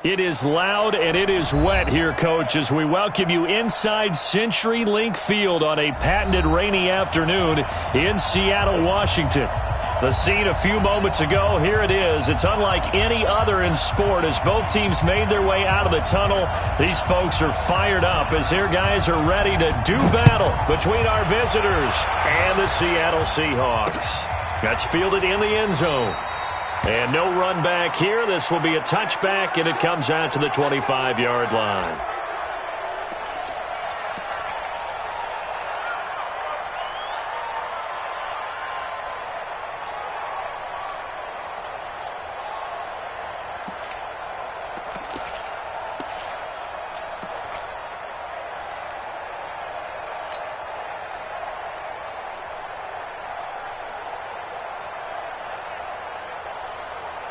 It is loud and it is wet here, Coach, as we welcome you inside CenturyLink Field on a patented rainy afternoon in Seattle, Washington. The scene a few moments ago, here it is. It's unlike any other in sport as both teams made their way out of the tunnel. These folks are fired up as their guys are ready to do battle between our visitors and the Seattle Seahawks. That's fielded in the end zone. And no run back here. This will be a touchback, and it comes out to the 25-yard line.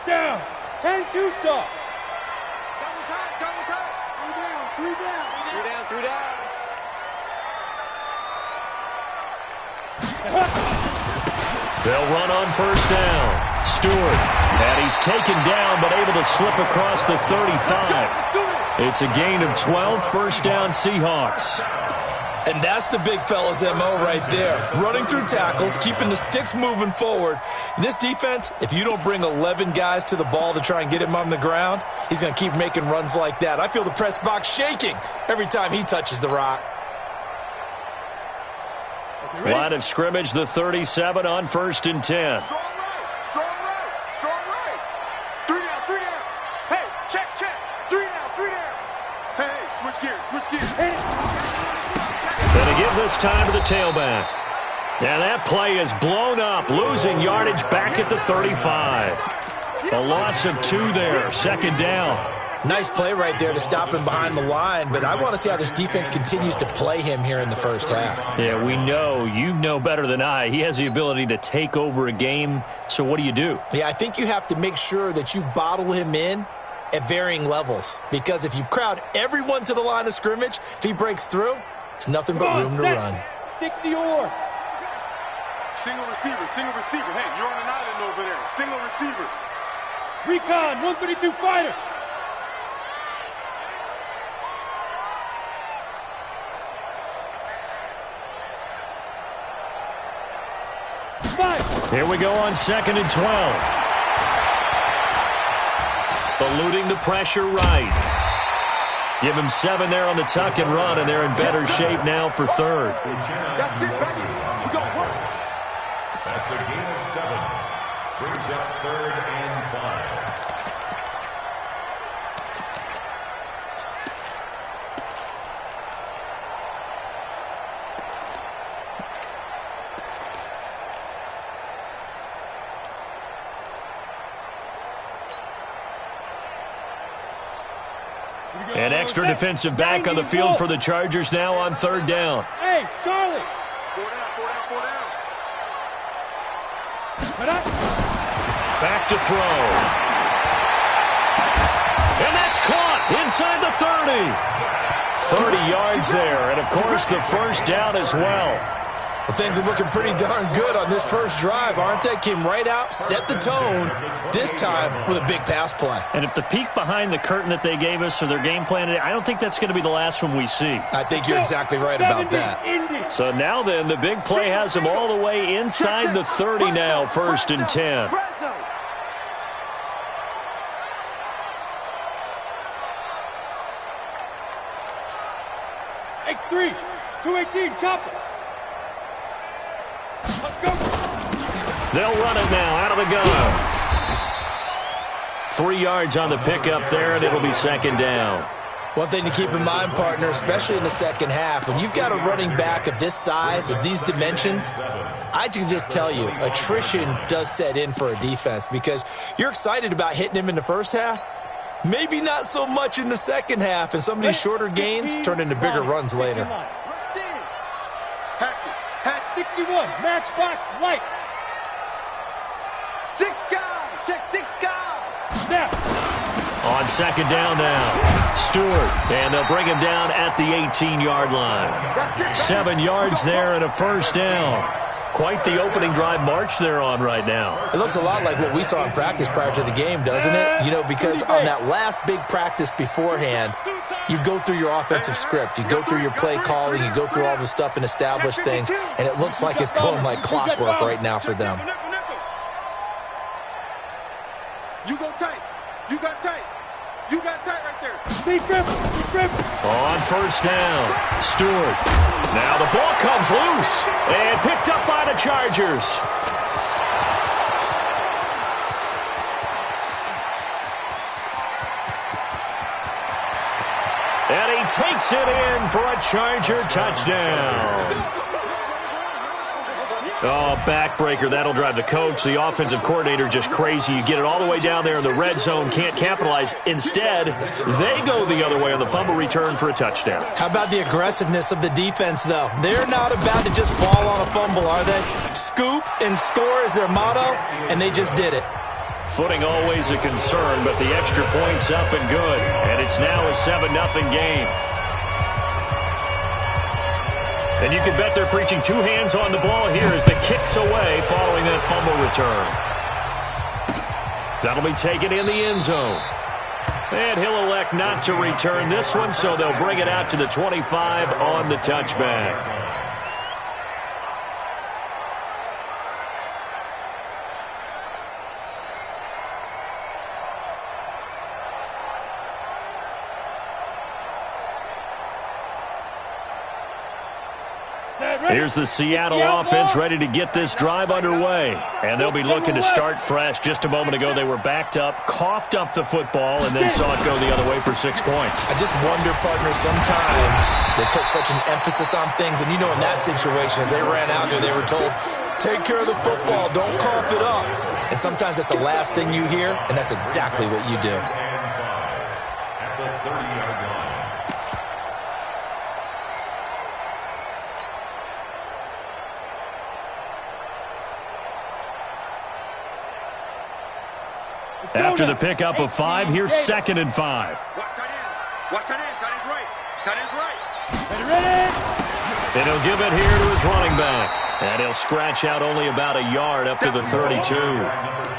Down, 10 too soft. Double time. 3 down. They'll run on first down. Stewart, and he's taken down but able to slip across the 35. It's a gain of 12, first down Seahawks. And that's the big fella's MO right there. Running through tackles, keeping the sticks moving forward. This defense, if you don't bring 11 guys to the ball to try and get him on the ground, he's going to keep making runs like that. I feel the press box shaking every time he touches the rock. Line of scrimmage, the 37 on first and 10. Strong right. 3 down. Hey, check. 3 down. Hey, switch gears. And to give this time to the tailback. And that play is blown up, losing yardage back at the 35. A loss of 2 there, second down. Nice play right there to stop him behind the line, but I want to see how this defense continues to play him here in the first half. Yeah, we know. You know better than I. He has the ability to take over a game, so what do? Yeah, I think you have to make sure that you bottle him in at varying levels, because if you crowd everyone to the line of scrimmage, if he breaks through, there's nothing but room to run. 60 or. Single receiver. Hey, you're on an island over there. Single receiver. Recon, 132 fighter. Here we go on second and 12. Eluding the pressure right. Give him 7 there on the tuck and run, and they're in better shape now for third. That's it, baby. We got work. That's a gain of 7. Brings up 3rd and 5. An extra defensive back on the field for the Chargers now on third down. Hey, Charlie. 4 down. Back to throw. And that's caught inside the 30. 30 yards there, and of course the first down as well. Well, things are looking pretty darn good on this first drive, aren't they? Came right out, set the tone, this time with a big pass play. And if the peek behind the curtain that they gave us or their game plan, I don't think that's going to be the last one we see. I think you're exactly right about that. So now then, the big play has them all the way inside the 30 now, first and 10. X3, 218, chopper. Let's go. They'll run it now out of the gun. 3 yards on the pickup there, and it'll be second down. One thing to keep in mind, partner, especially in the second half, when you've got a running back of this size, of these dimensions, I can just tell you, attrition does set in for a defense because you're excited about hitting him in the first half. Maybe not so much in the second half, and some of these shorter gains turn into bigger runs later. Hatch 61, matchbox lights. 6 guys, check 6 guys. Now. On second down now, Stewart, and they'll bring him down at the 18-yard line. 7 yards there and a first down. Quite the opening drive march they're on right now. It looks a lot like what we saw in practice prior to the game, doesn't it? You know, because on that last big practice beforehand, you go through your offensive script. You go through your play calling. You go through all the stuff and establish things. And it looks like it's going like clockwork right now for them. You go tight. You got tight. You got tight right there. On first down, Stewart. Now the ball comes loose and picked up by the Chargers. And he takes it in for a Charger touchdown. Oh, backbreaker. That'll drive the coach, the offensive coordinator, just crazy. You get it all the way down there in the red zone, can't capitalize. Instead, they go the other way on the fumble return for a touchdown. How about the aggressiveness of the defense, though? They're not about to just fall on a fumble, are they? Scoop and score is their motto, and they just did it. Footing always a concern, but the extra point's up and good. And it's now a 7-0 game. And you can bet they're preaching two hands on the ball here as the kick's away following that fumble return. That'll be taken in the end zone. And he'll elect not to return this one, so they'll bring it out to the 25 on the touchback. Here's the Seattle offense ready to get this drive underway. And they'll be looking to start fresh. Just a moment ago, they were backed up, coughed up the football, and then saw it go the other way for 6 points. I just wonder, partner, sometimes they put such an emphasis on things. And, you know, in that situation, as they ran out there, they were told, take care of the football, don't cough it up. And sometimes that's the last thing you hear, and that's exactly what you do. At the 30-yard line. After the pickup of 5, here's 2nd and 5. Watch tight end. Watch tight end. Tight end's right. Tight end's right. And he'll give it here to his running back. And he'll scratch out only about a yard up to the 32.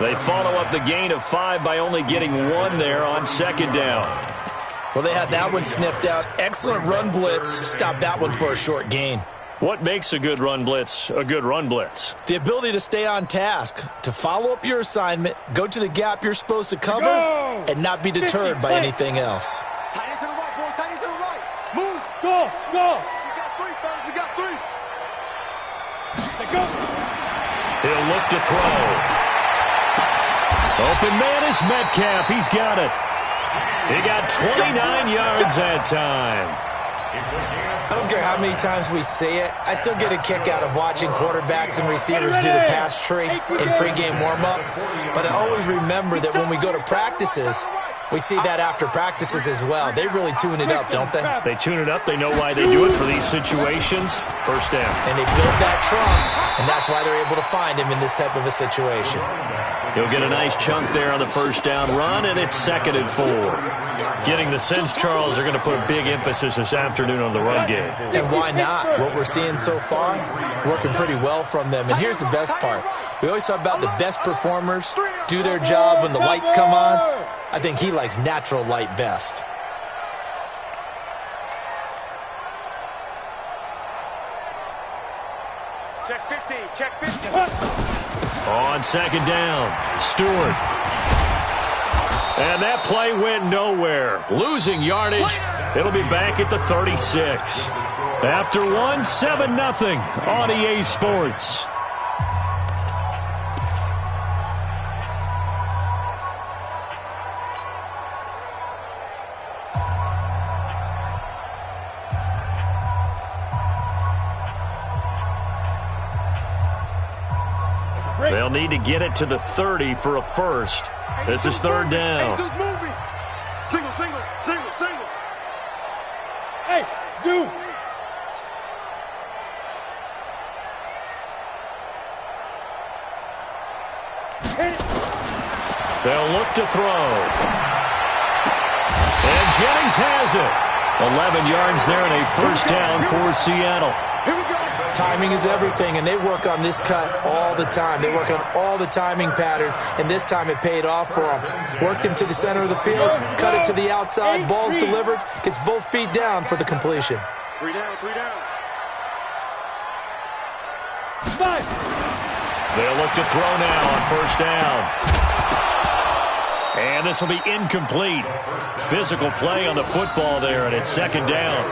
They follow up the gain of 5 by only getting 1 there on 2nd down. Well, they had that one sniffed out. Excellent run blitz. Stop that one for a short gain. What makes a good run blitz a good run blitz? The ability to stay on task, to follow up your assignment, go to the gap you're supposed to cover, and not be deterred by anything else. Tight end to the right, boy. Tight end to the right. Move. Go. We got 3, fellas. We got 3. Go. He'll look to throw. Open man is Metcalf. He's got it. He got 29 yards that time. I don't care how many times we say it, I still get a kick out of watching quarterbacks and receivers do the pass tree in pregame warm-up. But I always remember that when we go to practices, we see that after practices as well. They really tune it up, don't they? They tune it up. They know why they do it for these situations. First down. And they build that trust, and that's why they're able to find him in this type of a situation. He'll get a nice chunk there on the first down run, and it's 2nd and 4. Getting the sense, Charles, they're going to put a big emphasis this afternoon on the run game. And why not? What we're seeing so far, working pretty well from them. And here's the best part. We always talk about the best performers do their job when the lights come on. I think he likes natural light best. Check 15. Check 15. On 2nd down, Stewart. And that play went nowhere. Losing yardage. It'll be back at the 36. After 1, 7-0 on EA Sports. They'll need to get it to the 30 for a first. This is 3rd down. Single. Hey, zoom. They'll look to throw. And Jennings has it. 11 yards there and a first down for Seattle. Here we go. Timing is everything, and they work on this cut all the time. They work on all the timing patterns, and this time it paid off for them. Worked him to the center of the field, cut it to the outside, ball's delivered, gets both feet down for the completion. 3 down, 3 down. 5. They'll look to throw now on first down. And this will be incomplete. Physical play on the football there, and it's second down.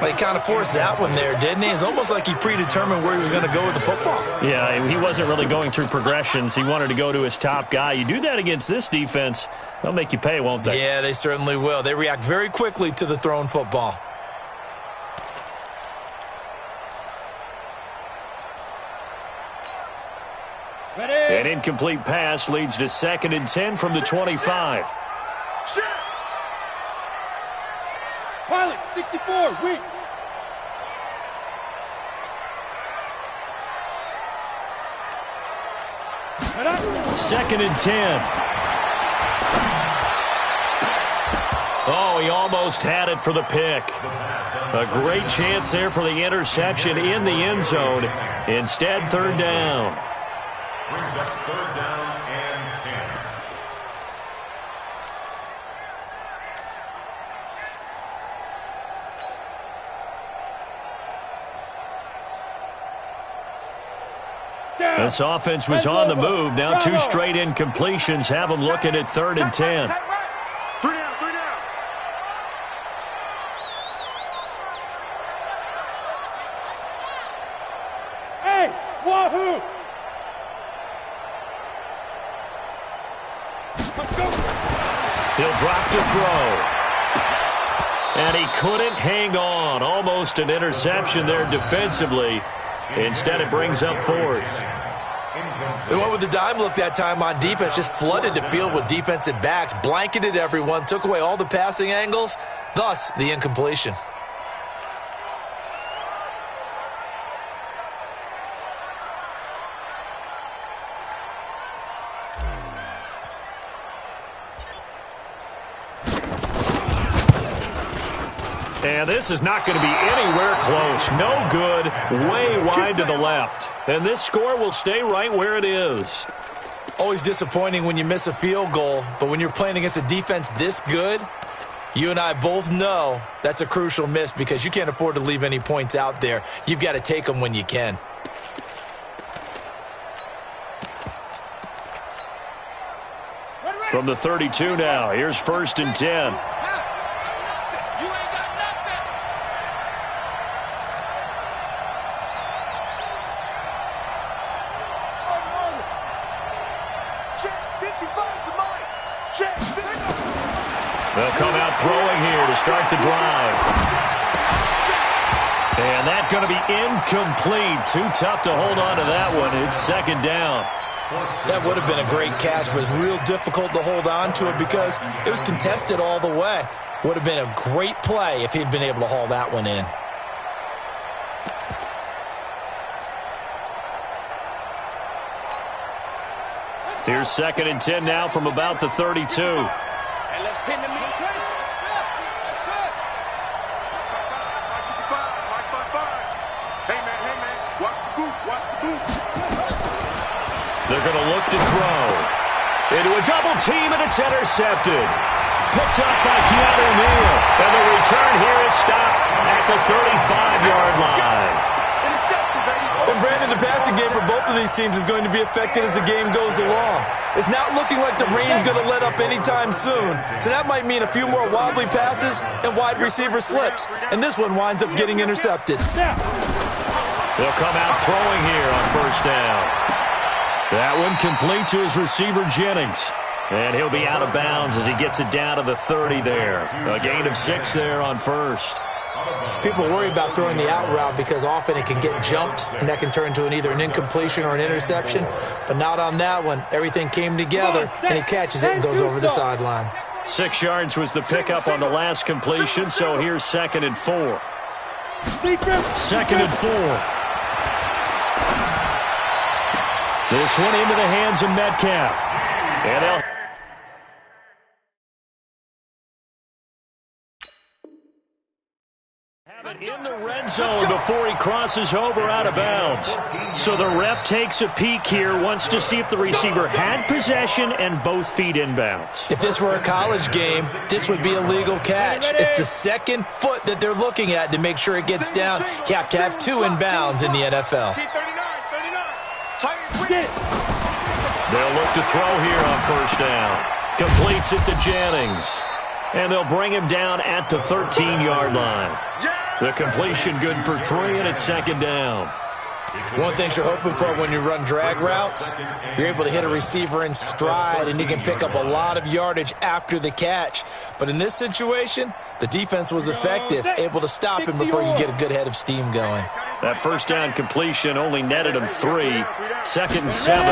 Well, he kind of forced that one there, didn't he? It's almost like he predetermined where he was going to go with the football. Yeah, he wasn't really going through progressions. He wanted to go to his top guy. You do that against this defense, they'll make you pay, won't they? Yeah, they certainly will. They react very quickly to the thrown football. Ready. An incomplete pass leads to 2nd and 10 from the 25. Shit. Pilot, 64, weak. Right up. 2nd and 10. Oh, he almost had it for the pick. A great chance there for the interception in the end zone. Instead, 3rd down. Brings up 3rd down and 10. This offense was on the move. Now 2 straight incompletions have them looking at 3rd and 10. 3 down, 3 down. Hey, wahoo! Let's go. He'll drop to throw. And he couldn't hang on. Almost an interception there defensively. Instead, it brings up 4th. They went with the dime look that time on defense, just flooded the field with defensive backs, blanketed everyone, took away all the passing angles, thus the incompletion. And this is not going to be anywhere close. No good, way wide to the left. And this score will stay right where it is. Always disappointing when you miss a field goal, but when you're playing against a defense this good, you and I both know that's a crucial miss because you can't afford to leave any points out there. You've got to take them when you can. From the 32 now, here's 1st and 10. They'll come out throwing here to start the drive. And that's going to be incomplete. Too tough to hold on to that one. It's 2nd down. That would have been a great catch, but it's real difficult to hold on to it because it was contested all the way. Would have been a great play if he'd been able to haul that one in. Here's 2nd and 10 now from about the 32. And let's pin the meat. Hey, man, watch the boot, watch the boot. They're going to look to throw. Into a double team, and it's intercepted. Picked up by Keanu Neal. And the return here is stopped at the 35-yard line. And Brandon, the passing game for both of these teams is going to be affected as the game goes along. It's not looking like the rain's going to let up anytime soon. So that might mean a few more wobbly passes and wide receiver slips. And this one winds up getting intercepted. They'll come out throwing here on first down. That one complete to his receiver, Jennings. And he'll be out of bounds as he gets it down to the 30 there. A gain of 6 there on first. People worry about throwing the out route because often it can get jumped, and that can turn into either an incompletion or an interception. But not on that one. Everything came together, and he catches it and goes over the sideline. 6 yards was the pickup on the last completion, so here's 2nd and 4. 2nd and 4. This one into the hands of Metcalf. And they'll In the red zone before he crosses over out of bounds. So the ref takes a peek here, wants to see if the receiver had possession and both feet inbounds. If this were a college game, this would be a legal catch. It's the second foot that they're looking at to make sure it gets down. You have to have two inbounds in the NFL. They'll look to throw here on first down. Completes it to Jennings. And they'll bring him down at the 13-yard line. The completion good for 3, and it's second down. One thing you're hoping for when you run drag routes, you're able to hit a receiver in stride, and you can pick up a lot of yardage after the catch. But in this situation, the defense was effective, able to stop him before you get a good head of steam going. That first down completion only netted him 3. Second and 7.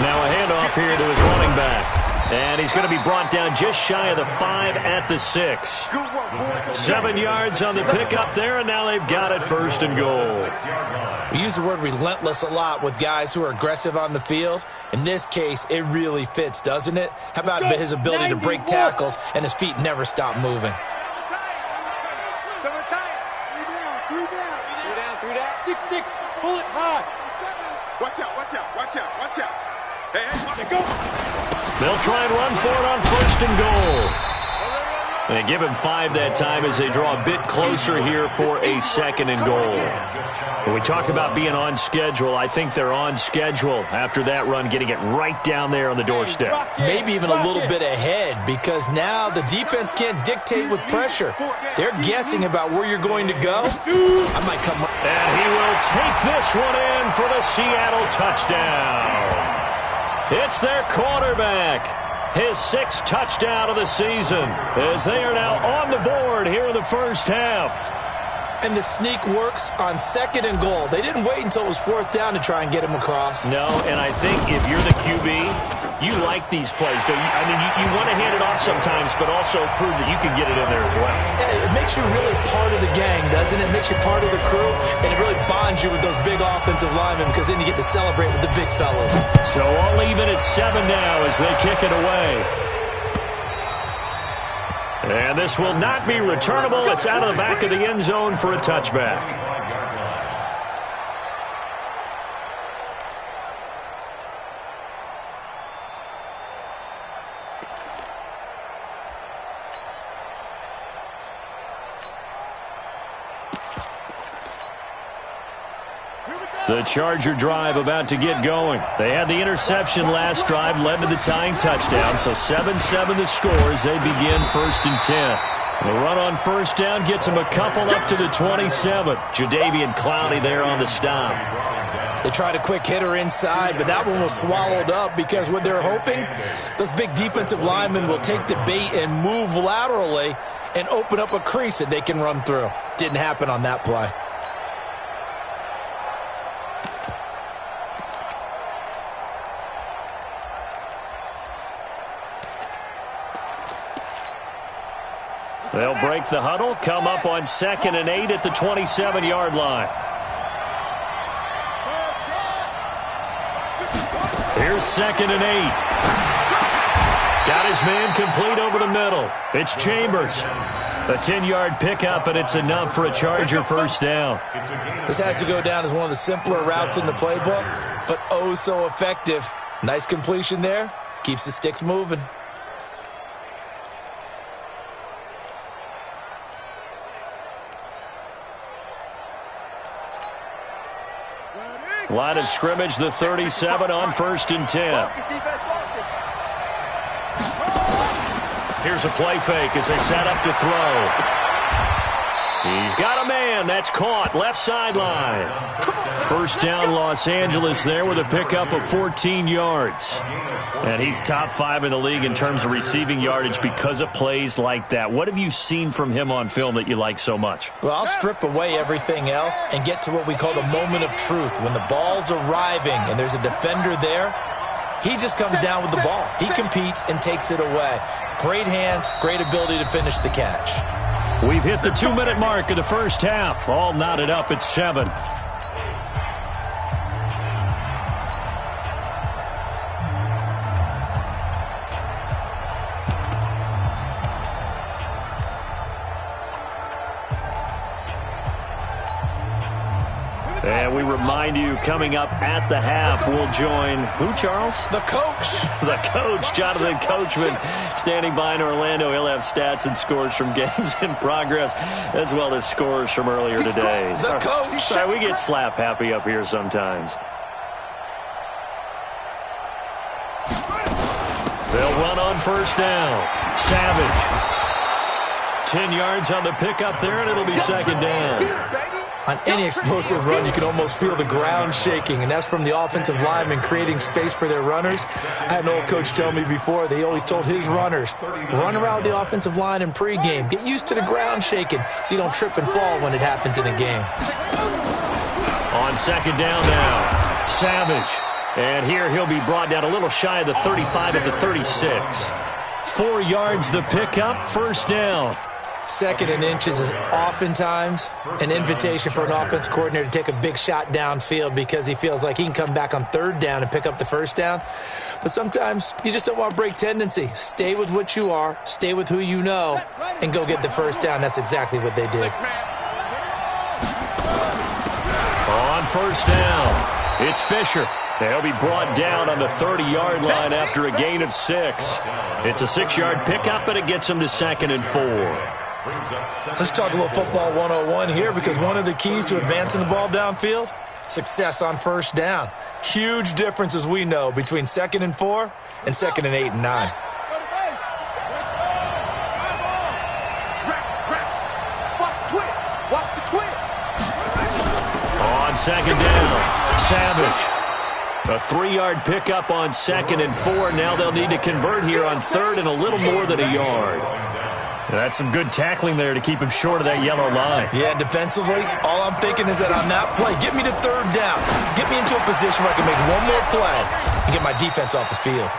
Now a handoff here to his running back. And he's going to be brought down just shy of the 5 at the 6. 7 yards on the pickup there, and now they've got it first and goal. We use the word relentless a lot with guys who are aggressive on the field. In this case, it really fits, doesn't it? How about his ability to break tackles and his feet never stop moving? 6-6, pull it high. Watch out, watch out, watch out, watch out. Hey, watch it, go. They'll try and run for it on first and goal. They give him 5 that time as they draw a bit closer here for a second and goal. When we talk about being on schedule, I think they're on schedule after that run, getting it right down there on the doorstep. Maybe even a little bit ahead, because now the defense can't dictate with pressure. They're guessing about where you're going to go. I might come. And he will take this one in for the Seattle touchdown. It's their quarterback. His 6th touchdown of the season, as they are now on the board here in the first half. And the sneak works on second and goal. They didn't wait until it was 4th down to try and get him across. No, and I think if you're the QB, you like these plays, don't you? I mean, you want to hand it off sometimes, but also prove that you can get it in there as well. Yeah, it makes you really part of the gang, doesn't it? It makes you part of the crew, and it really bonds you with those big offensive linemen, because then you get to celebrate with the big fellas. So all even at 7 now as they kick it away. And this will not be returnable. It's out of the back of the end zone for a touchback. The Charger drive about to get going. They had the interception last drive, led to the tying touchdown. So 7-7 the scores. They begin 1st and 10. The run on first down gets them a couple up to the 27. Jadeveon Clowney there on the stop. They tried a quick hitter inside, but that one was swallowed up because what they're hoping, those big defensive linemen will take the bait and move laterally and open up a crease that they can run through. Didn't happen on that play. They'll break the huddle, come up on 2nd and 8 at the 27-yard line. Here's 2nd and 8. Got his man complete over the middle. It's Chambers. A 10-yard pickup, and it's enough for a Charger first down. This has to go down as one of the simpler routes in the playbook, but oh so effective. Nice completion there. Keeps the sticks moving. Line of scrimmage, the 37 on 1st and 10. Here's a play fake as they set up to throw. He's got a man. That's caught. Left sideline. First down, Los Angeles there with a pickup of 14 yards. And he's top 5 in the league in terms of receiving yardage because of plays like that. What have you seen from him on film that you like so much? Well, I'll strip away everything else and get to what we call the moment of truth. When the ball's arriving and there's a defender there, he just comes down with the ball. He competes and takes it away. Great hands, great ability to finish the catch. We've hit the 2-minute mark of the first half. All knotted up at 7. And we remind you, coming up at the half, we'll join who, Charles? The coach. The coach, Jonathan Coachman, standing by in Orlando. He'll have stats and scores from games in progress, as well as scores from earlier today. The coach. Sorry, we get slap happy up here sometimes. They'll run on first down. Savage. 10 yards on the pickup there, and it'll be second down. On any explosive run, you can almost feel the ground shaking, and that's from the offensive linemen creating space for their runners. I had an old coach tell me before, they always told his runners, run around the offensive line in pregame. Get used to the ground shaking so you don't trip and fall when it happens in a game. On second down now, Savage. And here he'll be brought down a little shy of the 35 at the 36. 4 yards the pickup, first down. Second and inches is oftentimes an invitation for an offense coordinator to take a big shot downfield because he feels like he can come back on third down and pick up the first down. But sometimes you just don't want to break tendency. Stay with what you are, stay with who you know, and go get the first down. That's exactly what they did. On first down, it's Fisher. They'll be brought down on the 30-yard line after a gain of 6. It's a 6-yard pickup, but it gets them to 2nd and 4. Let's talk a little football 101 here, because one of the keys to advancing the ball downfield, success on first down. Huge difference, as we know, between 2nd and 4 and 2nd and 8 and 9. Watch the twist. On second down, Savage. A 3-yard pickup on 2nd and 4. Now they'll need to convert here on 3rd and a little more than a yard. That's some good tackling there to keep him short of that yellow line. Yeah, defensively, all I'm thinking is that on that play, get me to 3rd down. Get me into a position where I can make one more play and get my defense off the field.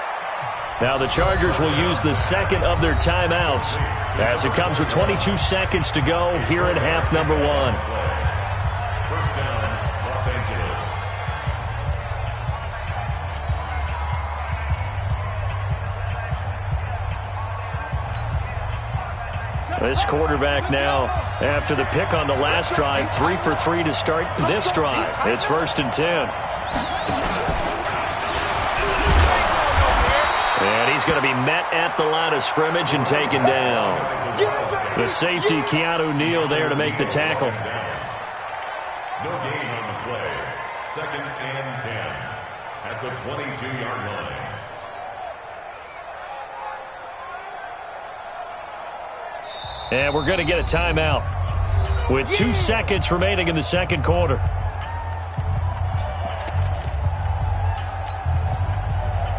Now the Chargers will use the second of their timeouts as it comes with 22 seconds to go here in half number 1. First down, Los Angeles. This quarterback now, after the pick on the last drive, 3 for 3 to start this drive. It's 1st and 10. And he's going to be met at the line of scrimmage and taken down. The safety, Keanu Neal, there to make the tackle. No gain on the play. 2nd and 10 at the 22-yard line. And we're going to get a timeout with 2 seconds remaining in the second quarter.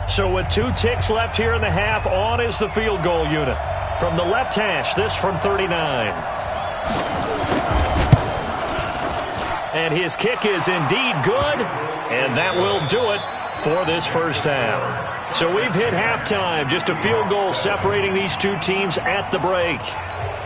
So with 2 ticks left here in the half, on is the field goal unit. From the left hash, this from 39. And his kick is indeed good, and that will do it for this first half. So we've hit halftime, just a field goal separating these two teams at the break.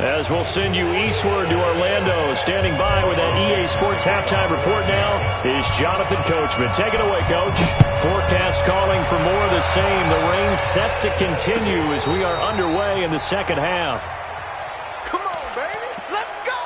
As we'll send you eastward to Orlando, standing by with that EA Sports halftime report now is Jonathan Coachman. Take it away, Coach. Forecast calling for more of the same. The rain set to continue as we are underway in the second half. Come on, baby. Let's go.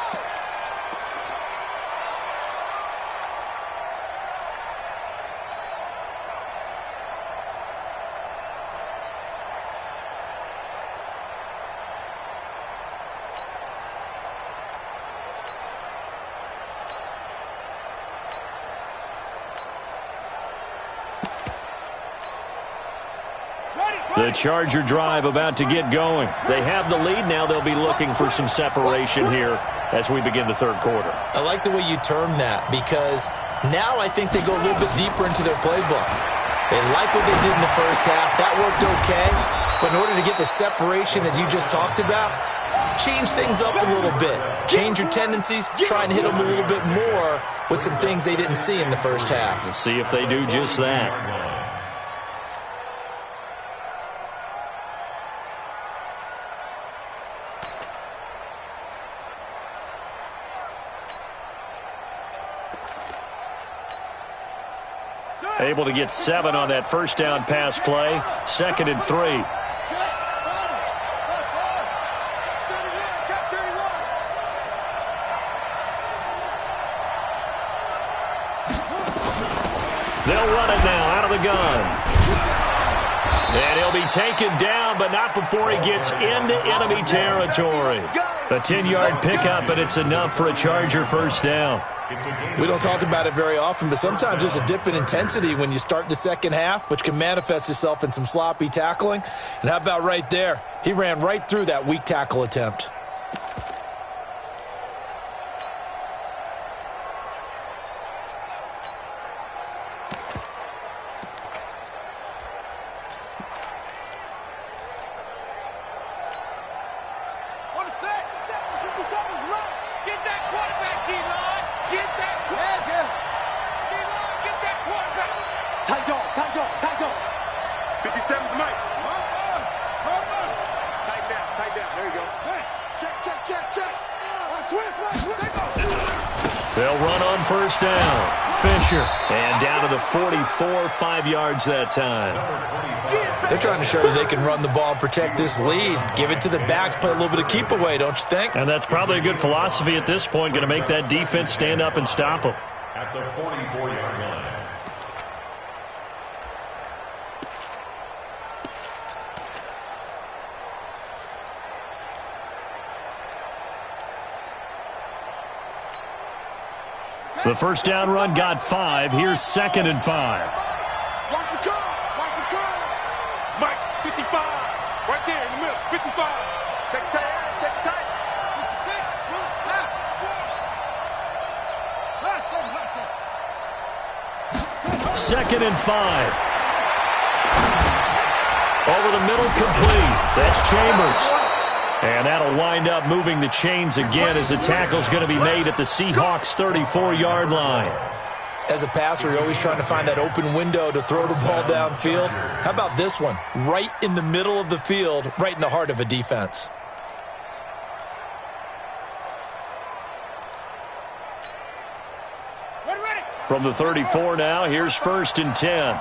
The Charger drive about to get going. They have the lead. Now they'll be looking for some separation here as we begin the third quarter. I like the way you term that, because now I think they go a little bit deeper into their playbook. They like what they did in the first half. That worked okay. But in order to get the separation that you just talked about, change things up a little bit. Change your tendencies. Try and hit them a little bit more with some things they didn't see in the first half. We'll see if they do just that. Able to get 7 on that first down pass play. 2nd and 3. They'll run it now out of the gun. And he'll be taken down, but not before he gets into enemy territory. A 10-yard pickup, and it's enough for a Charger first down. We don't talk about it very often, but sometimes there's a dip in intensity when you start the second half, which can manifest itself in some sloppy tackling. And how about right there? He ran right through that weak tackle attempt. They'll run on first down. Fisher. And down to the 44, 5 yards that time. They're trying to show you they can run the ball and protect this lead. Give it to the backs, play a little bit of keep away, don't you think? And that's probably a good philosophy at this point. Going to make that defense stand up and stop them. At the 44-yard line. The first down run got 5. Here's 2nd and 5. Watch the curve. Watch the curve. Mike, 55. Right there in the middle. 55. Check tight. Check tight. 56. Last 2nd and 5. Over the middle, complete. That's Chambers. And that'll wind up moving the chains again as the tackle's going to be made at the Seahawks' 34-yard line. As a passer, you're always trying to find that open window to throw the ball downfield. How about this one? Right in the middle of the field, right in the heart of a defense. From the 34 now, here's 1st and 10.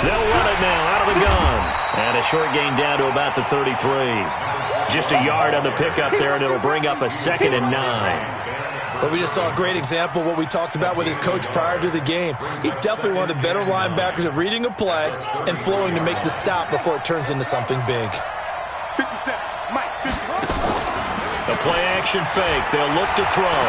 They'll run it now out of the gun. And a short gain down to about the 33. Just a yard on the pickup there, and it'll bring up a 2nd and 9. But we just saw a great example of what we talked about with his coach prior to the game. He's definitely one of the better linebackers at reading a play and flowing to make the stop before it turns into something big. 57. Mike, 57. The play-action fake. They'll look to throw.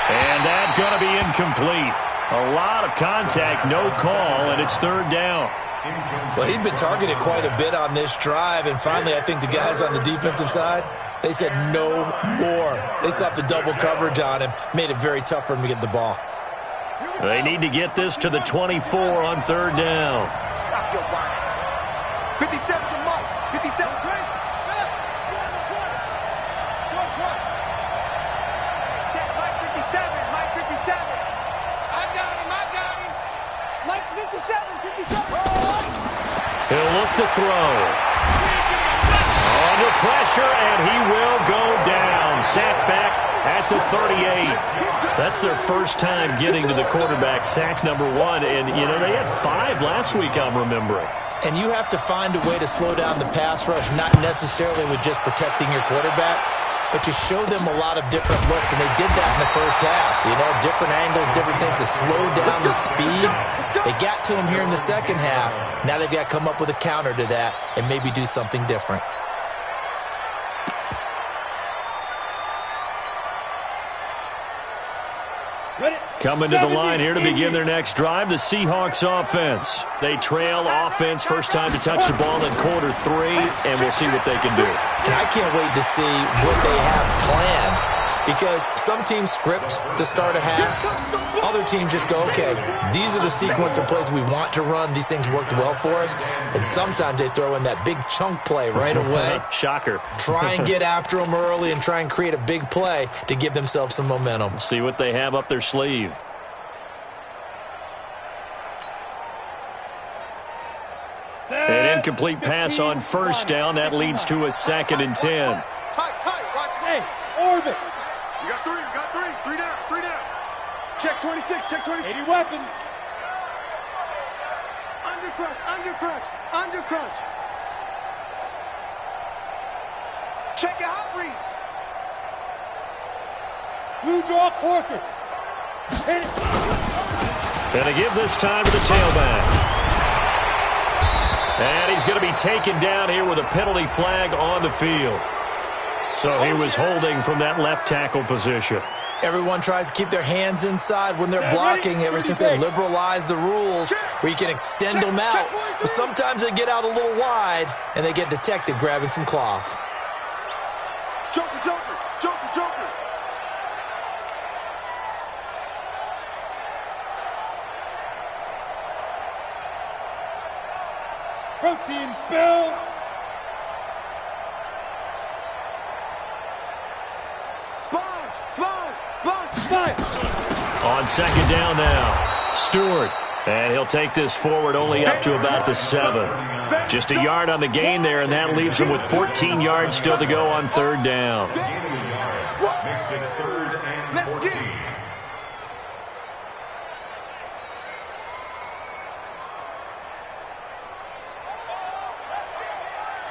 And that's going to be incomplete. A lot of contact, no call, and it's 3rd down. Well, he'd been targeted quite a bit on this drive, and finally I think the guys on the defensive side, they said no more. They slapped the double coverage on him, made it very tough for him to get the ball. They need to get this to the 24 on 3rd down. Stop your bonnet. 57 to Mike. 57. Check Mike 57. Mike 57. I got him. Mike's 57. He'll look to throw. Under pressure, and he will go down. Sacked back at the 38. That's their first time getting to the quarterback, sack number 1. And, you know, they had 5 last week, I'm remembering. And you have to find a way to slow down the pass rush, not necessarily with just protecting your quarterback, but you show them a lot of different looks, and they did that in the first half. You know, different angles, different things to slow down the speed. They got to him here in the second half. Now they've got to come up with a counter to that and maybe do something different. Coming to the line here to begin their next drive, the Seahawks offense. They trail offense, first time to touch the ball in quarter 3, and we'll see what they can do. And I can't wait to see what they have planned, because some teams script to start a half. Other teams just go, okay, these are the sequence of plays we want to run. These things worked well for us. And sometimes they throw in that big chunk play right away. Shocker. Try and get after them early and try and create a big play to give themselves some momentum. See what they have up their sleeve. An incomplete pass on first down. That leads to a 2nd and 10. Tight. Watch me. Orbit. You got 3. 3 down. Check 26. Check 20. 80 weapon. Under crunch. Check your hot read. Blue draw Corkers. Hit it. Gonna give this time to the tailback. And he's going to be taken down here with a penalty flag on the field. So he was holding from that left tackle position. Everyone tries to keep their hands inside when they're blocking ever since they liberalized the rules where you can extend them out. But sometimes they get out a little wide and they get detected grabbing some cloth. Joker, Joker, Joker, Joker. Protein spill. Sponge, sponge, sponge, sponge. On second down now, Stewart. And he'll take this forward only up to about the 7. Just a yard on the gain there, and that leaves him with 14 yards still to go on third down. Makes it 3rd and 14.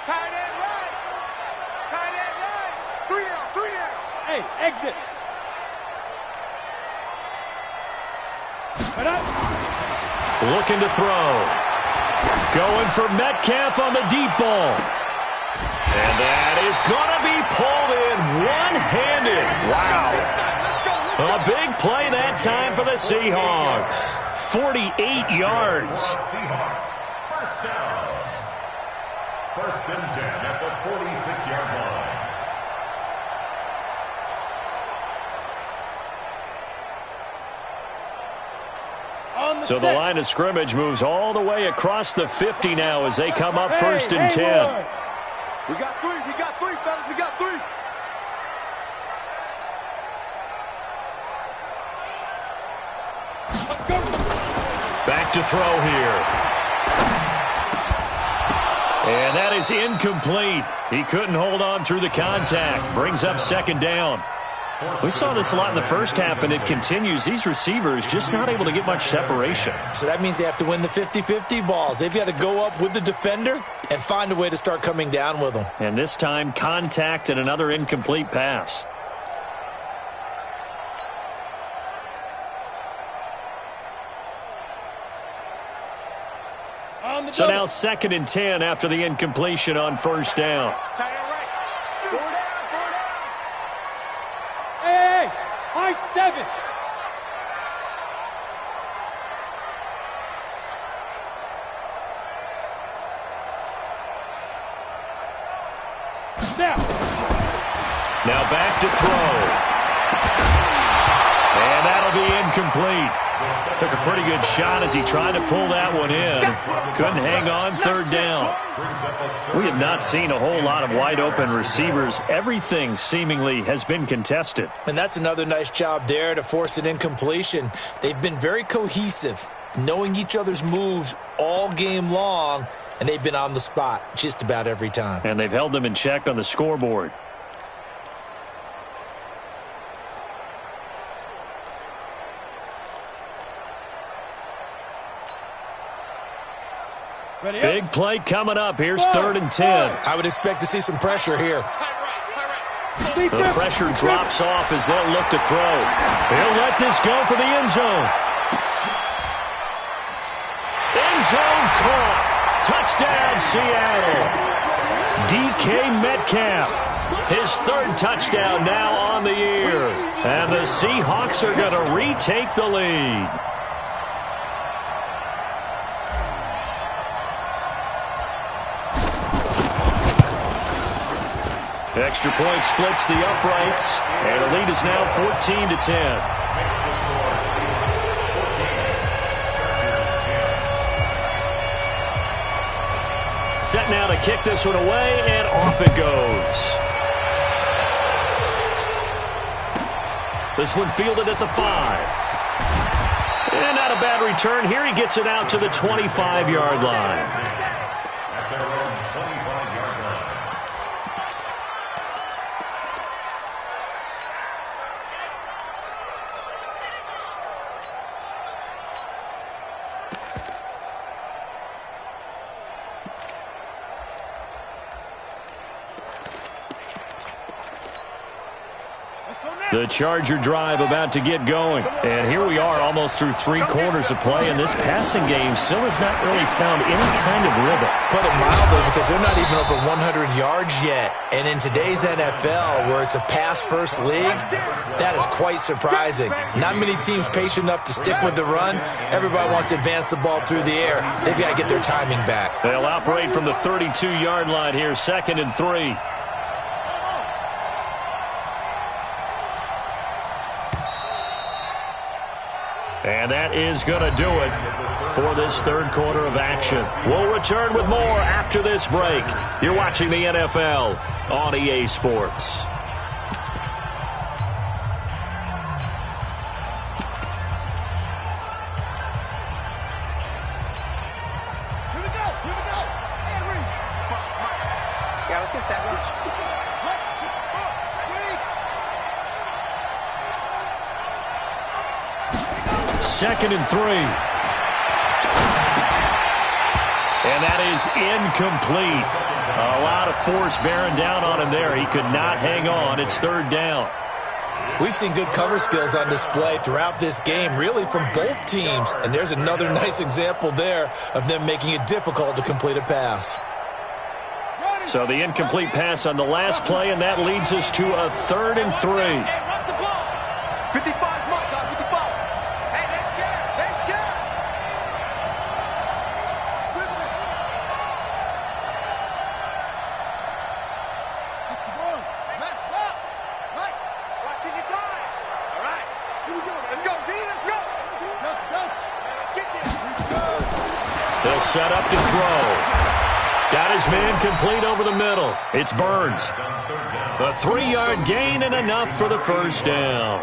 Tight end right. Tight end right. 3 down, 3 down. Hey, exit. Put up. Looking to throw. Going for Metcalf on the deep ball. And that is going to be pulled in one-handed. Wow. A big play that time for the Seahawks. 48 yards. Seahawks, first down. 1st and 10 at the 46-yard line. So the line of scrimmage moves all the way across the 50 now as they come up 1st and 10. We got 3, fellas, we got 3. Back to throw here. And that is incomplete. He couldn't hold on through the contact. Brings up second down. We saw this a lot in the first half, and it continues. These receivers just not able to get much separation. So that means they have to win the 50-50 balls. They've got to go up with the defender and find a way to start coming down with them. And this time, contact and another incomplete pass. So now 2nd and 10 after the incompletion on first down. Tight end right. 4 down, 4 down. Hey, high 7. Now back to throw. And that'll be incomplete. Took a pretty good shot as he tried to pull that one in. Couldn't hang on third down. We have not seen a whole lot of wide open receivers. Everything seemingly has been contested. And that's another nice job there to force an incompletion. They've been very cohesive, knowing each other's moves all game long, and they've been on the spot just about every time. And they've held them in check on the scoreboard. Big play coming up. Here's 3rd and 10. I would expect to see some pressure here. The pressure drops off as they'll look to throw. He'll let this go for the end zone. End zone caught. Touchdown, Seattle. DK Metcalf. His 3rd touchdown now on the year. And the Seahawks are going to retake the lead. Extra point splits the uprights, and the lead is now 14-10. Set now to kick this one away, and off it goes. This one fielded at the 5. And not a bad return. Here he gets it out to the 25-yard line. Let's go now. The Charger drive about to get going. And here we are almost through 3 quarters of play, and this passing game still has not really found any kind of rhythm. Put it mildly, because they're not even over 100 yards yet. And in today's NFL, where it's a pass-first league, that is quite surprising. Not many teams patient enough to stick with the run. Everybody wants to advance the ball through the air. They've got to get their timing back. They'll operate from the 32-yard line here, 2nd and 3. And that is going to do it for this 3rd quarter of action. We'll return with more after this break. You're watching the NFL on EA Sports. Yeah, let's go sandwich. 2nd and 3. And that is incomplete. A lot of force bearing down on him there. He could not hang on. It's 3rd down. We've seen good cover skills on display throughout this game, really from both teams. And there's another nice example there of them making it difficult to complete a pass. So the incomplete pass on the last play, and that leads us to a 3rd and 3. 55. They'll set up to throw. Got his man complete over the middle. It's Burns. The 3-yard gain and enough for the 1st down.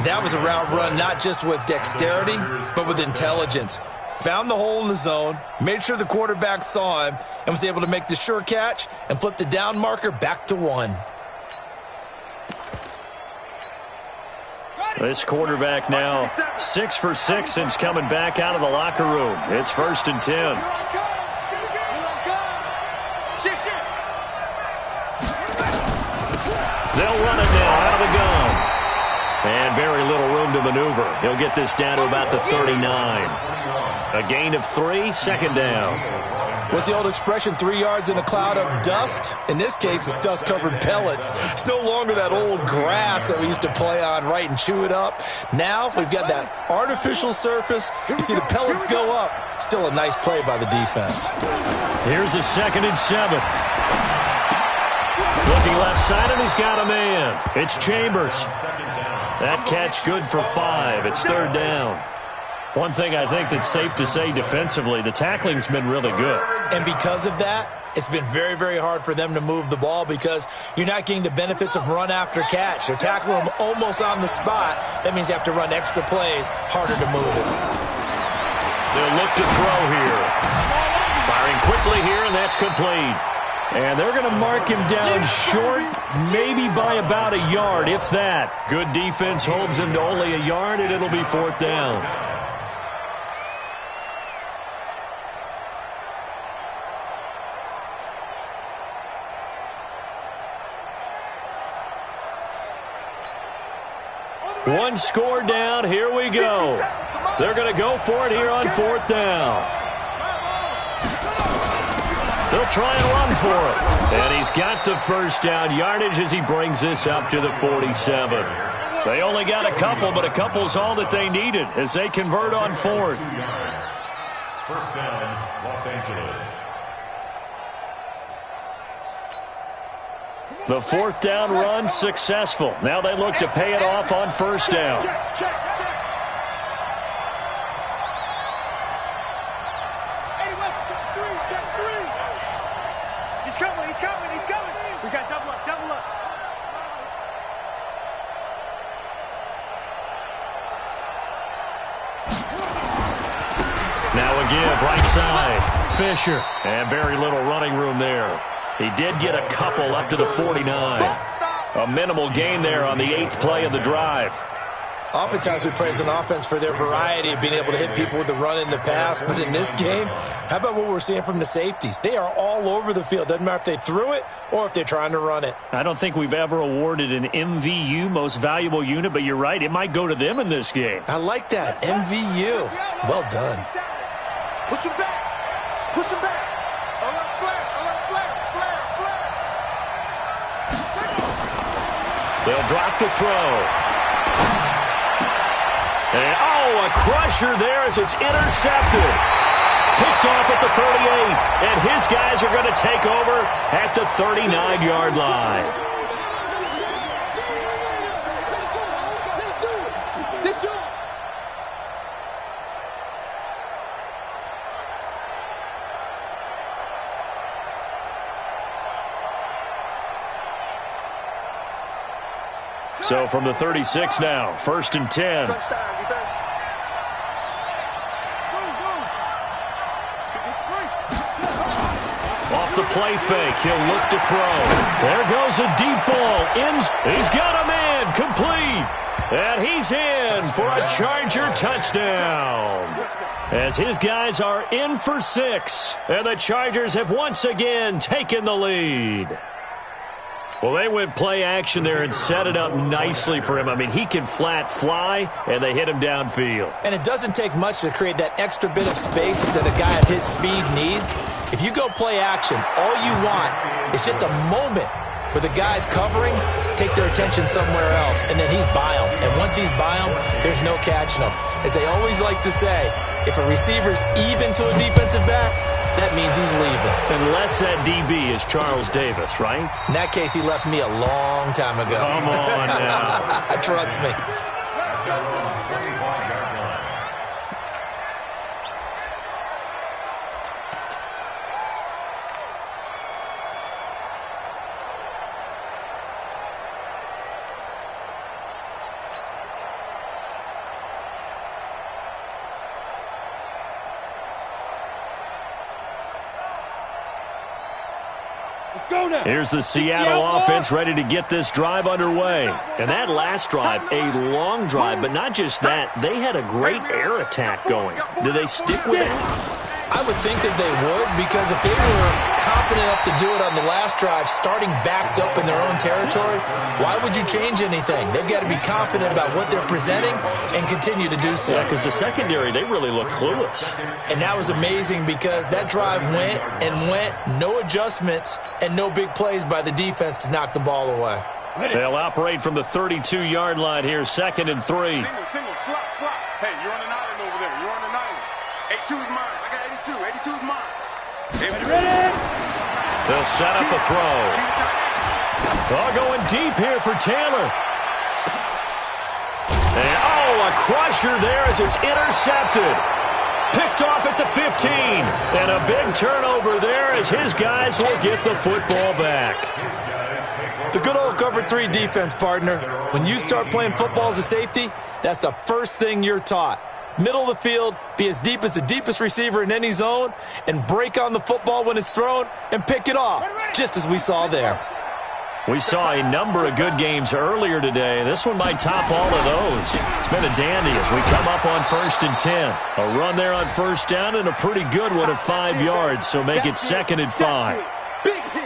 That was a route run not just with dexterity, but with intelligence. Found the hole in the zone, made sure the quarterback saw him, and was able to make the sure catch and flip the down marker back to 1. This quarterback now 6 for 6 since coming back out of the locker room. It's 1st and 10. They'll run it now out of the gun. And very little room to maneuver. He'll get this down to about the 39. A gain of 3, 2nd down. What's the old expression, 3 yards in a cloud of dust? In this case, it's dust-covered pellets. It's no longer that old grass that we used to play on, right, and chew it up. Now we've got that artificial surface. You see the pellets go up. Still a nice play by the defense. Here's a 2nd and 7. Looking left side, and he's got a man. It's Chambers. That catch good for 5. It's 3rd down. One thing I think that's safe to say defensively, the tackling's been really good. And because of that, it's been very, very hard for them to move the ball because you're not getting the benefits of run after catch. They're tackling them almost on the spot. That means you have to run extra plays, harder to move it. They'll look to throw here. Firing quickly here, and that's complete. And they're going to mark him down short, maybe by about a yard, if that. Good defense holds him to only a yard, and it'll be 4th down. One score down. Here we go. They're going to go for it here on 4th down. They'll try and run for it. And he's got the 1st down yardage as he brings this up to the 47. They only got a couple, but a couple's all that they needed as they convert on 4th. 1st down, Los Angeles. The 4th down run successful. Now they look to pay it off on 1st down. He's coming. We got double up. Now a give right side. Fisher. And very little running room there. He did get a couple up to the 49. A minimal gain there on the 8th play of the drive. Oftentimes we praise an offense for their variety of being able to hit people with the run in the pass, but in this game, how about what we're seeing from the safeties? They are all over the field. Doesn't matter if they threw it or if they're trying to run it. I don't think we've ever awarded an MVU, most valuable unit, but you're right, it might go to them in this game. I like that, MVU. Well done. Push him back. Push him back. Alert flare. Alert flare. Flare. Flare. They'll drop the throw. And, oh, a crusher there as it's intercepted. Picked off at the 38. And his guys are going to take over at the 39-yard line. So from the 36 now, 1st and 10. Touchdown, defense. Off the play fake, he'll look to throw. There goes a deep ball. He's got a man, complete. And he's in for a Charger touchdown. As his guys are in for 6. And the Chargers have once again taken the lead. Well, they went play action there and set it up nicely for him. I mean, he can flat fly, and they hit him downfield. And it doesn't take much to create that extra bit of space that a guy of his speed needs. If you go play action, all you want is just a moment where the guy's covering, take their attention somewhere else, and then he's by him. And once he's by him, there's no catching him. As they always like to say, if a receiver's even to a defensive back, that means he's leaving. Unless that DB is Charles Davis, right? In that case, he left me a long time ago. Come on now. Trust me. Here's the Seattle offense ready to get this drive underway. And that last drive, a long drive, but not just that. They had a great air attack going. Do they stick with it? I would think that they would, because if they were confident enough to do it on the last drive, starting backed up in their own territory, why would you change anything? They've got to be confident about what they're presenting and continue to do so. Yeah, because the secondary, they really look clueless. And that was amazing because that drive went and went, no adjustments, and no big plays by the defense to knock the ball away. They'll operate from the 32-yard line here, 2nd and 3. Single, slot. Hey, you're on an island over there. You're on an island. 82 is mine. I got 82. 82 is mine. Ready? They'll set up a throw. Oh, going deep here for Taylor. And, oh, a crusher there as it's intercepted. Picked off at the 15. And a big turnover there as his guys will get the football back. The good old cover 3 defense, partner. When you start playing football as a safety, that's the first thing you're taught. Middle of the field, be as deep as the deepest receiver in any zone, and break on the football when it's thrown and pick it off, just as we saw there. We saw a number of good games earlier today. This one might top all of those. It's been a dandy as we come up on 1st and 10. A run there on 1st down and a pretty good one at 5 yards, so make it 2nd and 5. Big hit.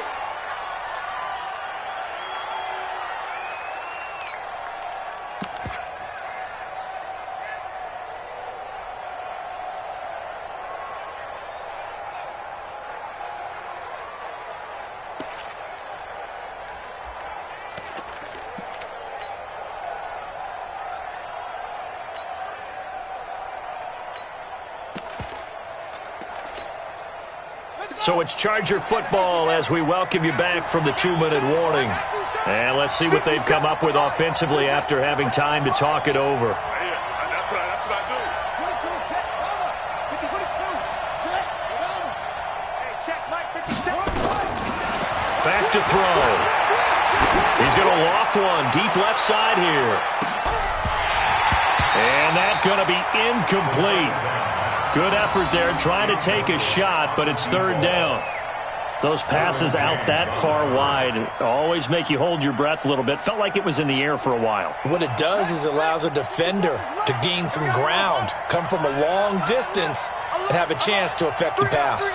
So it's Charger football as we welcome you back from the 2-minute warning. And let's see what they've come up with offensively after having time to talk it over. Yeah, that's what I do. Back to throw. He's going to loft one deep left side here. And that's going to be incomplete. Good effort there trying to take a shot, but it's 3rd down. Those passes out that far wide always make you hold your breath a little bit. Felt like it was in the air for a while. What it does is it allows a defender to gain some ground, come from a long distance, and have a chance to affect the pass.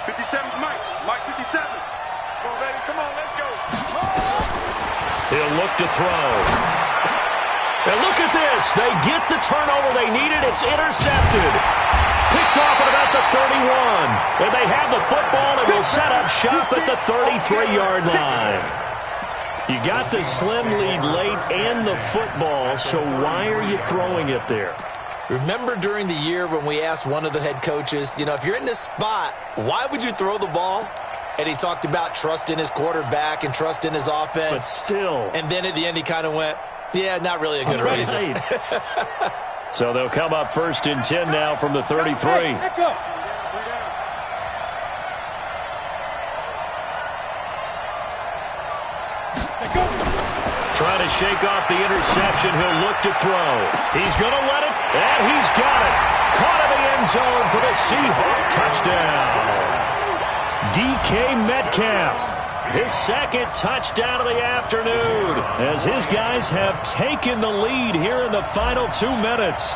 57's Mike. Mike 57. Come on, baby. Come on, let's go. He'll look to throw. And look at this. They get the turnover they needed. It's intercepted. Picked off at about the 31. And they have the football and will set up shop at the 33-yard line. You got the slim lead late and the football, so why are you throwing it there? Remember during the year when we asked one of the head coaches, you know, if you're in this spot, why would you throw the ball? And he talked about trust in his quarterback and trust in his offense. But still. And then at the end he kind of went, yeah, not really a good reason. So they'll come up first and 10 now from the 33. Trying to shake off the interception. He'll look to throw. He's going to let it, and he's got it. Caught in the end zone for the Seahawk touchdown. DK Metcalf, his second touchdown of the afternoon, as his guys have taken the lead here in the final 2 minutes.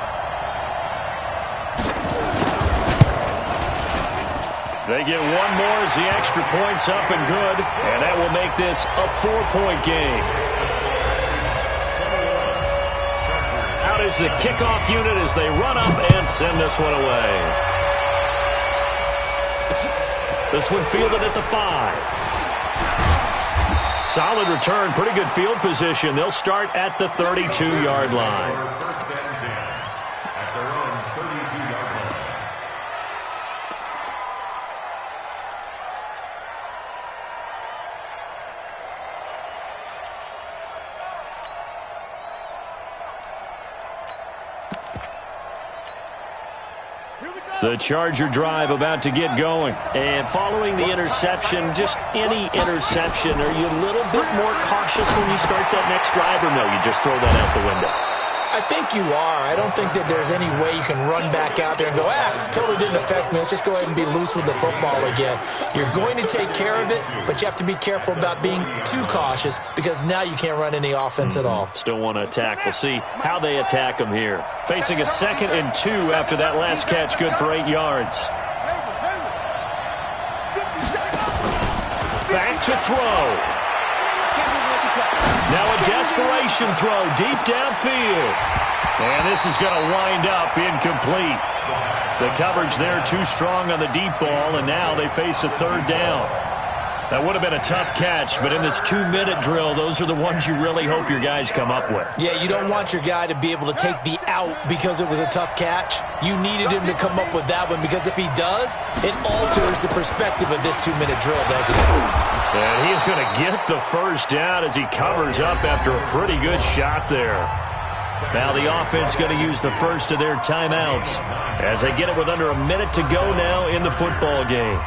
They get one more as the extra point's up and good, and that will make this a 4-point game. Out is the kickoff unit as they run up and send this one away. This one fielded at the 5. Solid return, pretty good field position. They'll start at the 32-yard line. First and 10 at their own 32-yard line. The Charger drive about to get going. And following the interception, just any interception, are you a little bit more cautious when you start that next drive, or no, you just throw that out the window? I think you are. I don't think that there's any way you can run back out there and go, totally didn't affect me. Let's just go ahead and be loose with the football again. You're going to take care of it, but you have to be careful about being too cautious because now you can't run any offense at all. Still want to attack. We'll see how they attack them here. Facing a 2nd and 2 after that last catch, good for 8 yards. Back to throw. Now a desperation throw deep downfield. And this is going to wind up incomplete. The coverage there too strong on the deep ball, and now they face a 3rd down. That would have been a tough catch, but in this 2-minute drill, those are the ones you really hope your guys come up with. Yeah, you don't want your guy to be able to take the out because it was a tough catch. You needed him to come up with that one because if he does, it alters the perspective of this 2-minute drill, doesn't it? And he is going to get the first down as he covers up after a pretty good shot there. Now the offense going to use the first of their timeouts as they get it with under a minute to go now in the football game.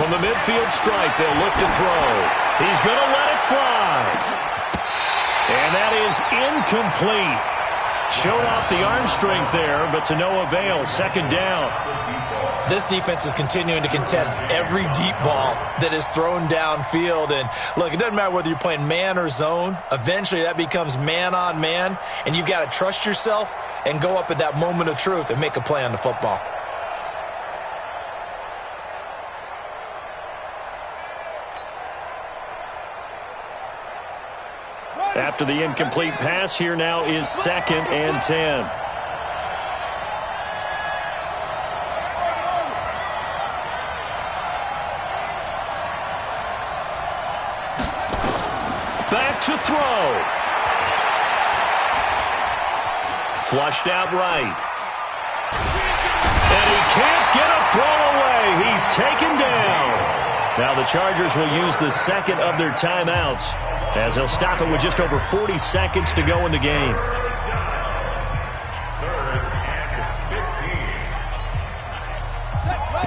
From the midfield stripe, they'll look to throw. He's going to let it fly. And that is incomplete. Showed off the arm strength there, but to no avail. 2nd down. This defense is continuing to contest every deep ball that is thrown downfield. And look, it doesn't matter whether you're playing man or zone. Eventually that becomes man on man. And you've got to trust yourself and go up at that moment of truth and make a play on the football. After the incomplete pass, here now is 2nd and 10. Back to throw. Flushed out right. And he can't get a throw away. He's taken down. Now the Chargers will use the second of their timeouts as they'll stop it with just over 40 seconds to go in the game.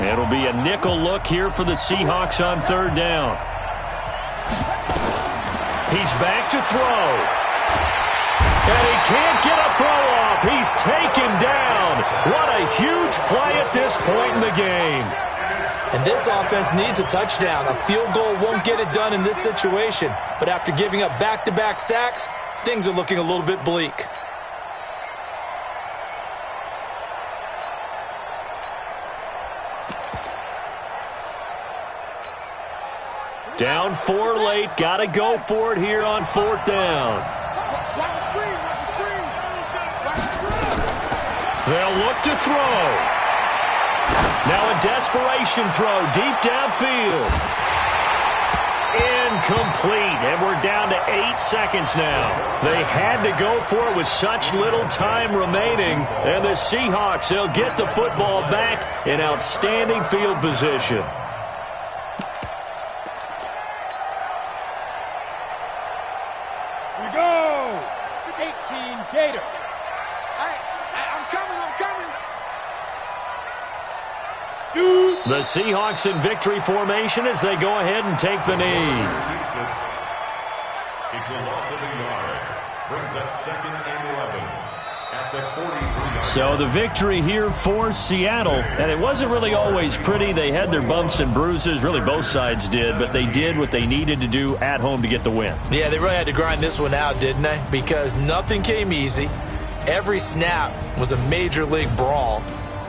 It'll be a nickel look here for the Seahawks on third down. He's back to throw. And he can't get a throw off. He's taken down. What a huge play at this point in the game. And this offense needs a touchdown. A field goal won't get it done in this situation. But after giving up back-to-back sacks, things are looking a little bit bleak. Down 4 late. Got to go for it here on fourth down. They'll look to throw. Now a desperation throw deep downfield. Incomplete, and we're down to 8 seconds now. They had to go for it with such little time remaining, and the Seahawks, they'll get the football back in outstanding field position. We go! 18 Gator. I'm coming. Shoot! The Seahawks in victory formation as they go ahead and take the knee. It's a loss of a yard. Brings up 2nd and 11 at the 43-yard. So the victory here for Seattle, and it wasn't really always pretty. They had their bumps and bruises, really both sides did, but they did what they needed to do at home to get the win. Yeah, they really had to grind this one out, didn't they? Because nothing came easy. Every snap was a major league brawl.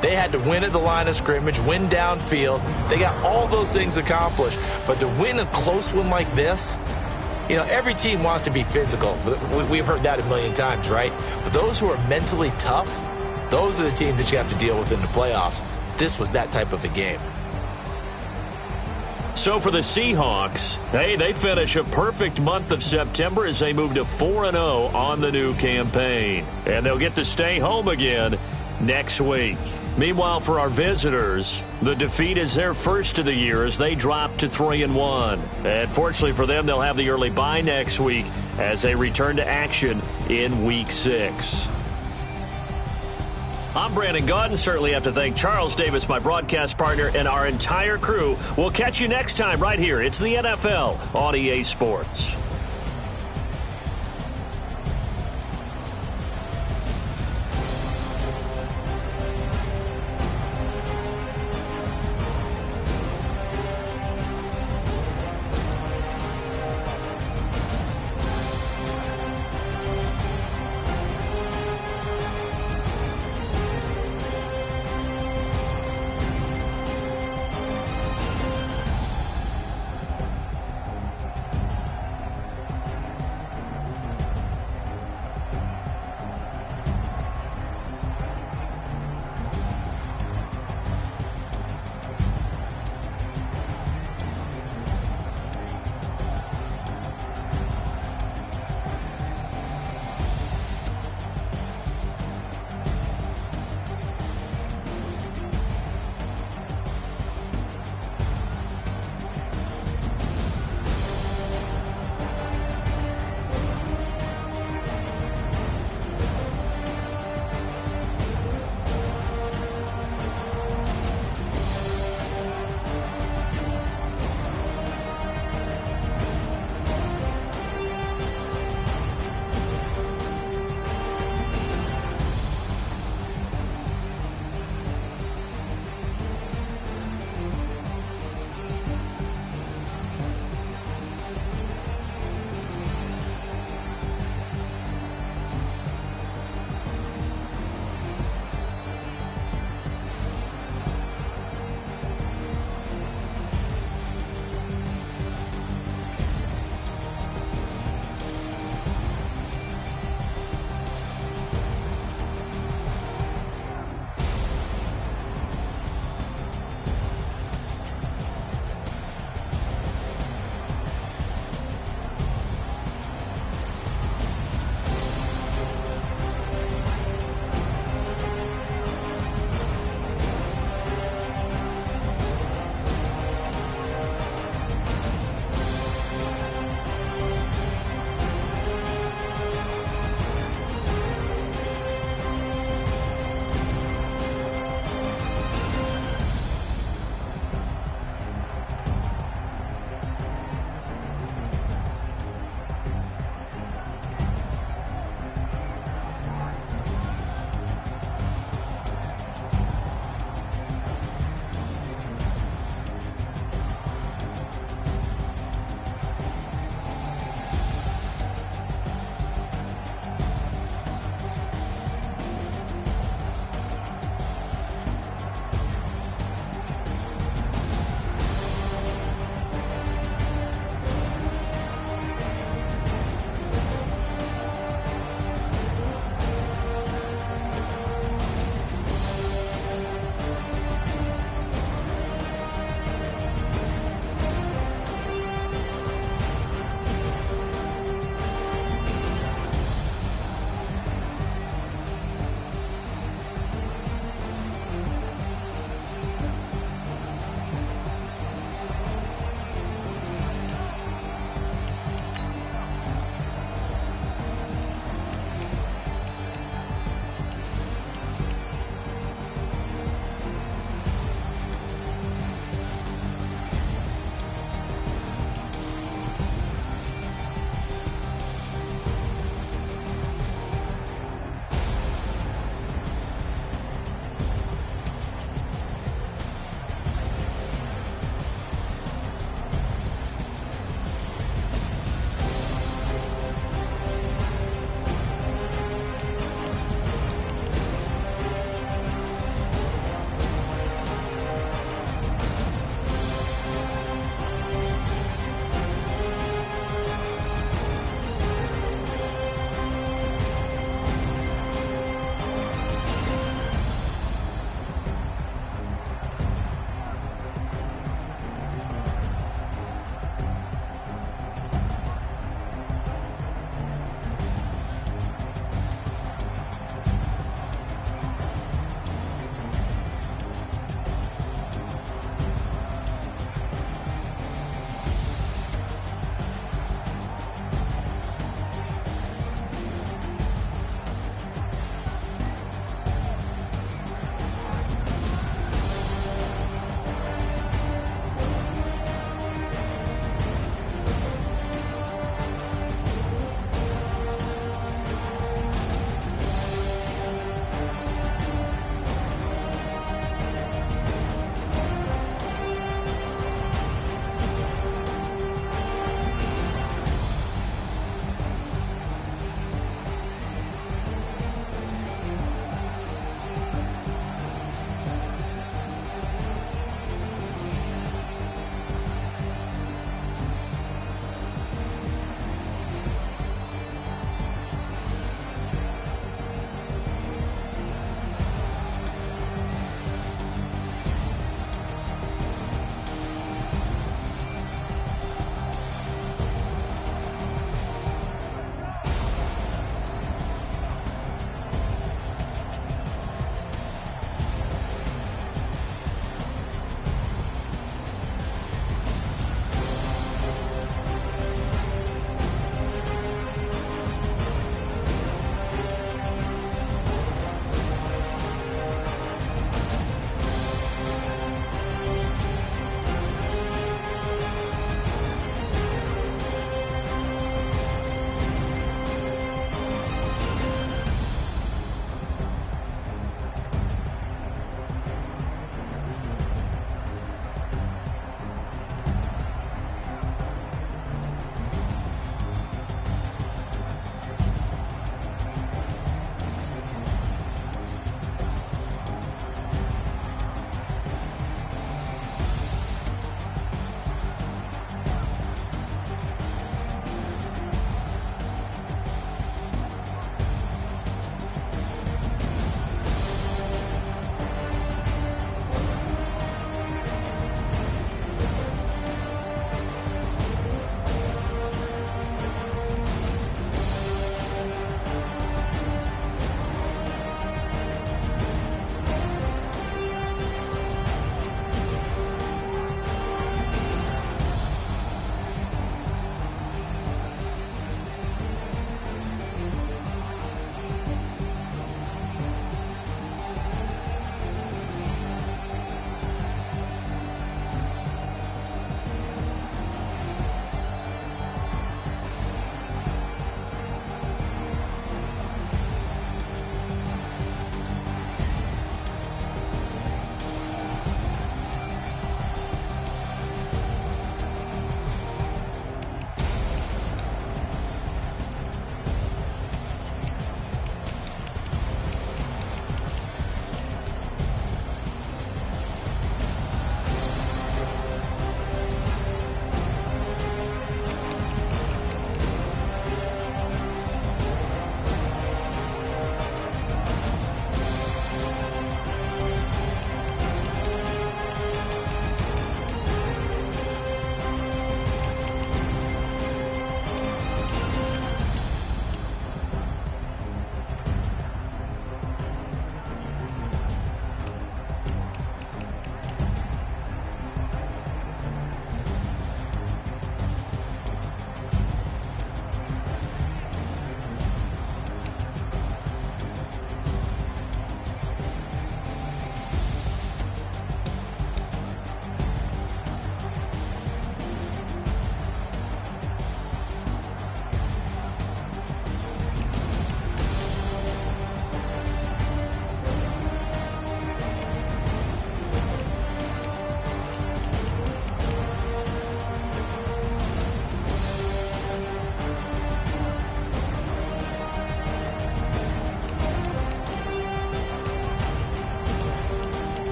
They had to win at the line of scrimmage, win downfield. They got all those things accomplished. But to win a close one like this, you know, every team wants to be physical. We've heard that a million times, right? But those who are mentally tough, those are the teams that you have to deal with in the playoffs. This was that type of a game. So for the Seahawks, hey, they finish a perfect month of September as they move to 4-0 on the new campaign. And they'll get to stay home again next week. Meanwhile, for our visitors, the defeat is their first of the year as they drop to 3-1. And fortunately for them, they'll have the early bye next week as they return to action in Week 6. I'm Brandon Gaudin. Certainly have to thank Charles Davis, my broadcast partner, and our entire crew. We'll catch you next time right here. It's the NFL on EA Sports.